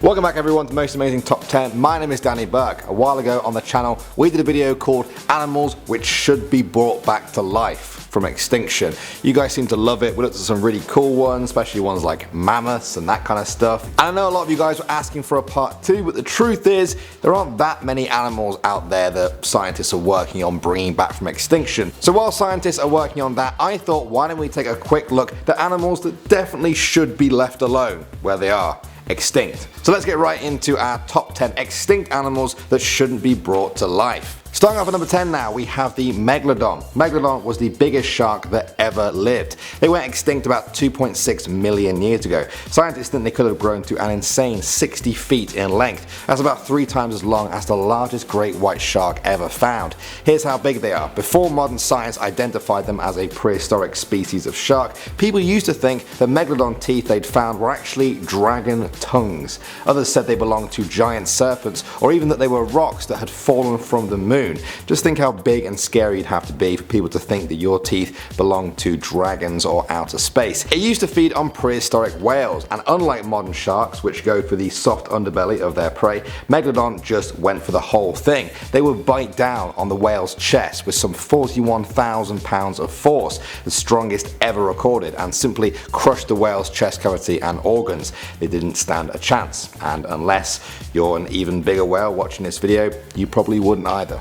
Welcome back everyone to Most Amazing Top 10. My name is Danny Burke. A while ago on the channel we did a video called Animals Which Should Be Brought Back to Life from Extinction. You guys seem to love it. We looked at some really cool ones, especially ones like mammoths and that kind of stuff. And I know a lot of you guys were asking for a part 2, but the truth is there aren't that many animals out there that scientists are working on bringing back from extinction. So while scientists are working on that, I thought why don't we take a quick look at animals that definitely should be left alone where they are. Extinct. So let's get right into our top 10 extinct animals that shouldn't be brought to life. Starting off at number 10 now, we have the Megalodon. Megalodon was the biggest shark that ever lived. They went extinct about 2.6 million years ago. Scientists think they could have grown to an insane 60 feet in length. That's about 3 times as long as the largest great white shark ever found. Here's how big they are. Before modern science identified them as a prehistoric species of shark, people used to think the Megalodon teeth they'd found were actually dragon tongues. Others said they belonged to giant serpents, or even that they were rocks that had fallen from the moon. Just think how big and scary you'd have to be for people to think that your teeth belong to dragons or outer space. It used to feed on prehistoric whales, and unlike modern sharks, which go for the soft underbelly of their prey, Megalodon just went for the whole thing. They would bite down on the whale's chest with some 41,000 pounds of force, the strongest ever recorded, and simply crush the whale's chest cavity and organs. They didn't stand a chance, and unless you're an even bigger whale watching this video, you probably wouldn't either.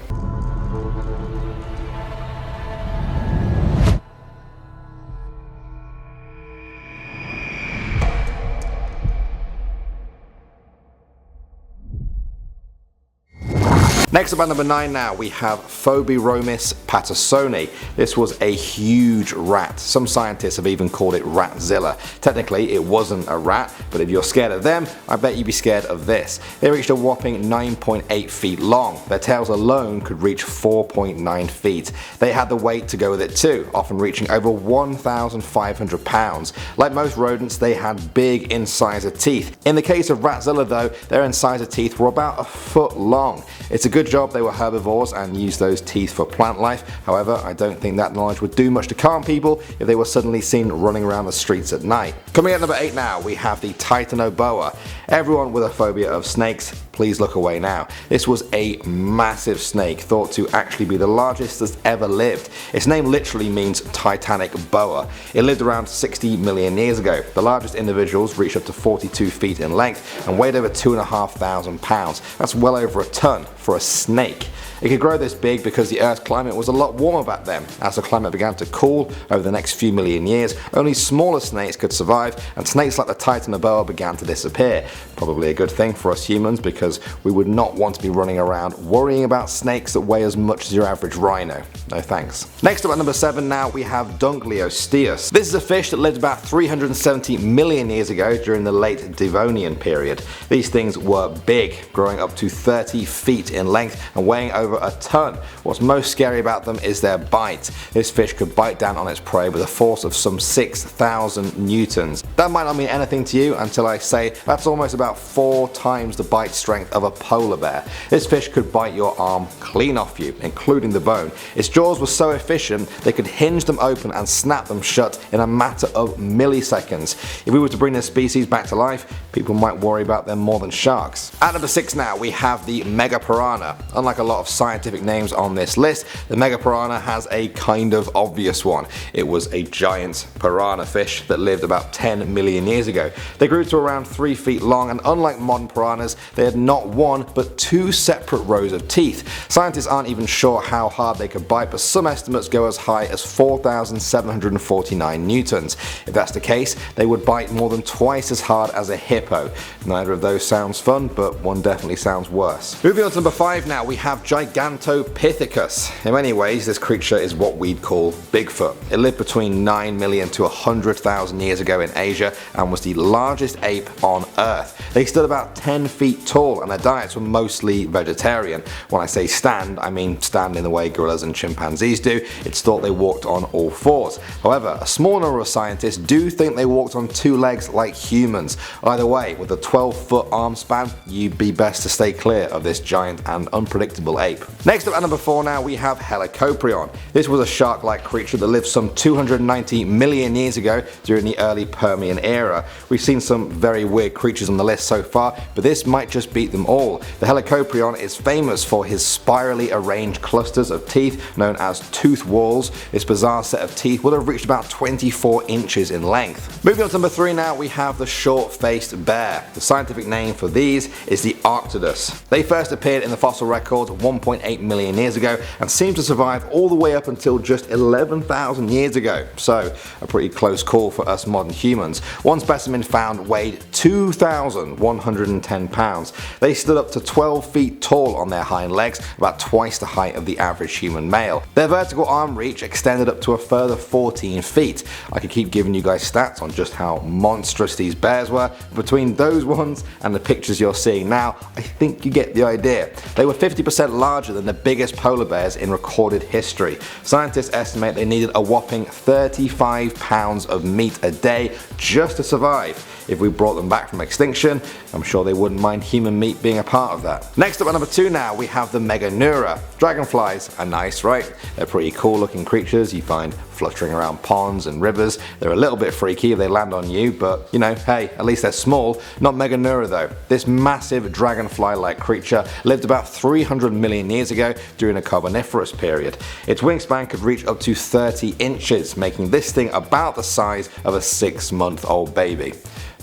Next up at number 9 now, we have Phoberomys Pattersoni. This was a huge rat. Some scientists have even called it Ratzilla. Technically it wasn't a rat, but if you're scared of them, I bet you'd be scared of this. They reached a whopping 9.8 feet long. Their tails alone could reach 4.9 feet. They had the weight to go with it too, often reaching over 1,500 pounds. Like most rodents, they had big incisor teeth. In the case of Ratzilla though, their incisor teeth were about a foot long. It's a good job they were herbivores and used those teeth for plant life. However, I don't think that knowledge would do much to calm people if they were suddenly seen running around the streets at night. Coming at number 8 now, we have the Titanoboa. Everyone with a phobia of snakes, please look away now. This was a massive snake, thought to actually be the largest that's ever lived. Its name literally means Titanic boa. It lived around 60 million years ago. The largest individuals reached up to 42 feet in length and weighed over 2,500 pounds. That's well over a ton for a snake. It could grow this big because the Earth's climate was a lot warmer back then. As the climate began to cool over the next few million years, only smaller snakes could survive, and snakes like the Titanoboa began to disappear. Probably a good thing for us humans, because we would not want to be running around worrying about snakes that weigh as much as your average rhino. No thanks. Next up at number 7 now, we have Dunkleosteus. This is a fish that lived about 370 million years ago during the late Devonian period. These things were big, growing up to 30 feet in length and weighing over a ton. What's most scary about them is their bite. This fish could bite down on its prey with a force of some 6,000 newtons. That might not mean anything to you until I say that's almost about 4 times the bite strength of a polar bear. This fish could bite your arm clean off you, including the bone. Its jaws were so efficient they could hinge them open and snap them shut in a matter of milliseconds. If we were to bring this species back to life, people might worry about them more than sharks. At number 6 now, we have the Megapiranha. Unlike a lot of scientific names on this list, the Megapiranha has a kind of obvious one. It was a giant piranha fish that lived about 10 million years ago. They grew to around 3 feet long, and unlike modern piranhas, they had not 1 but 2 separate rows of teeth. Scientists aren't even sure how hard they could bite, but some estimates go as high as 4,749 newtons. If that's the case, they would bite more than twice as hard as a hippo. Neither of those sounds fun, but one definitely sounds worse. Moving on to number 5 now, we have Gigantopithecus. In many ways, this creature is what we'd call Bigfoot. It lived between 9 million to 100,000 years ago in Asia and was the largest ape on Earth. They stood about 10 feet tall and their diets were mostly vegetarian. When I say stand, I mean stand in the way gorillas and chimpanzees do. It's thought they walked on all 4s. However, a small number of scientists do think they walked on 2 legs like humans. Either way, with a 12-foot arm span, you'd be best to stay clear of this giant and unpredictable ape. Next up at number 4 now, we have Helicoprion. This was a shark-like creature that lived some 290 million years ago during the early Permian Permian era. We've seen some very weird creatures on the list so far, but this might just beat them all. The Helicoprion is famous for his spirally arranged clusters of teeth known as tooth walls. This bizarre set of teeth would have reached about 24 inches in length. Moving on to number 3 now, we have the short-faced bear. The scientific name for these is the Arctodus. They first appeared in the fossil records 1.8 million years ago and seem to survive all the way up until just 11,000 years ago. So a pretty close call for us modern humans. One specimen found weighed 2,110 pounds. They stood up to 12 feet tall on their hind legs, about twice the height of the average human male. Their vertical arm reach extended up to a further 14 feet. I could keep giving you guys stats on just how monstrous these bears were. Between those ones and the pictures you're seeing now, I think you get the idea. They were 50% larger than the biggest polar bears in recorded history. Scientists estimate they needed a whopping 35 pounds of meat a day just to survive. If we brought them back from extinction, I'm sure they wouldn't mind human meat being a part of that. Next up at number 2 now, we have the Meganeura. Dragonflies are nice, right? They're pretty cool looking creatures you find fluttering around ponds and rivers. They're a little bit freaky if they land on you, but you know, hey, at least they're small. Not Meganeura though. This massive dragonfly-like creature lived about 300 million years ago during a Carboniferous period. Its wingspan could reach up to 30 inches, making this thing about the size of a 6-month-old baby.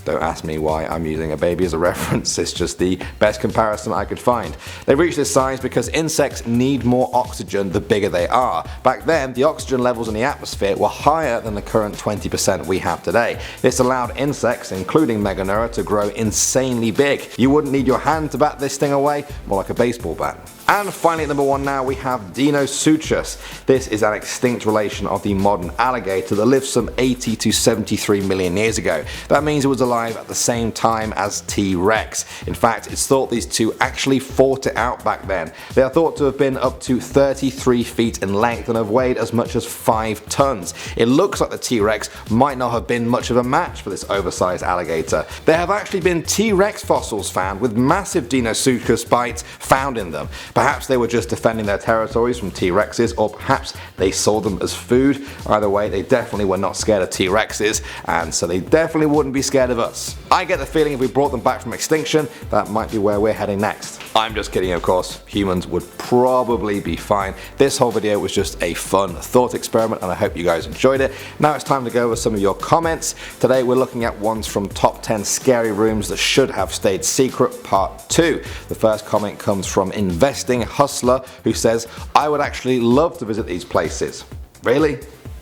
Don't ask me why I'm using a baby as a reference, it's just the best comparison I could find. They reach this size because insects need more oxygen the bigger they are. Back then, the oxygen levels in the atmosphere were higher than the current 20% we have today. This allowed insects, including Meganeura, to grow insanely big. You wouldn't need your hand to bat this thing away, more like a baseball bat. And finally at number 1 now, we have Deinosuchus. This is an extinct relation of the modern alligator that lived some 80 to 73 million years ago. That means it was alive at the same time as T-Rex. In fact, it's thought these two actually fought it out back then. They are thought to have been up to 33 feet in length and have weighed as much as 5 tons. It looks like the T-Rex might not have been much of a match for this oversized alligator. There have actually been T-Rex fossils found with massive Deinosuchus bites found in them. Perhaps they were just defending their territories from T-Rexes, or perhaps they saw them as food. Either way, they definitely were not scared of T-Rexes, and so they definitely wouldn't be scared of us. I get the feeling if we brought them back from extinction, that might be where we're heading next. I'm just kidding, of course. Humans would probably be fine. This whole video was just a fun thought experiment, and I hope you guys enjoyed it. Now it's time to go over some of your comments. Today we're looking at ones from Top 10 Scary Rooms That Should Have Stayed Secret Part 2. The first comment comes from Investing Hustler, who says, I would actually love to visit these places. Really?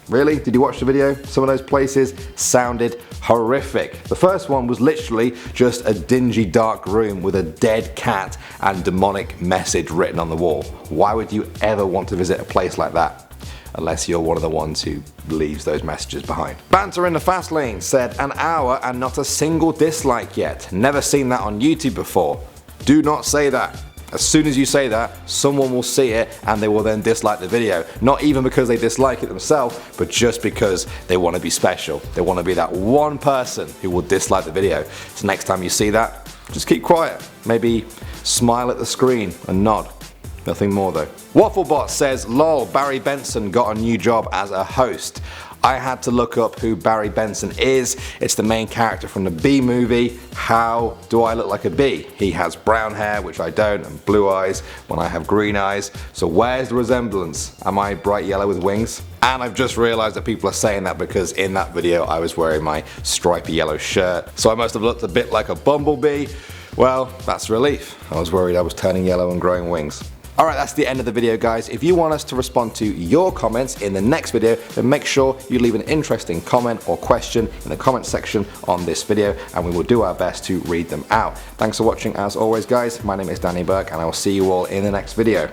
Really? Did you watch the video? Some of those places sounded horrific. The first one was literally just a dingy dark room with a dead cat and demonic message written on the wall. Why would you ever want to visit a place like that? Unless you're one of the ones who leaves those messages behind. Banter in the Fast Lane said, an hour and not a single dislike yet. Never seen that on YouTube before. Do not say that. As soon as you say that, someone will see it and they will then dislike the video. Not even because they dislike it themselves, but just because they want to be special. They want to be that one person who will dislike the video. So next time you see that, just keep quiet. Maybe smile at the screen and nod. Nothing more though. Wafflebot says, lol, Barry Benson got a new job as a host. I had to look up who Barry Benson is. It's the main character from the Bee movie. How do I look like a bee? He has brown hair, which I don't, and blue eyes when I have green eyes. So where's the resemblance? Am I bright yellow with wings? And I've just realized that people are saying that because in that video I was wearing my stripy yellow shirt. So I must have looked a bit like a bumblebee. Well, that's relief. I was worried I was turning yellow and growing wings. Alright, that's the end of the video guys. If you want us to respond to your comments in the next video, then make sure you leave an interesting comment or question in the comment section on this video, and we will do our best to read them out. Thanks for watching as always guys. My name is Danny Burke, and I will see you all in the next video.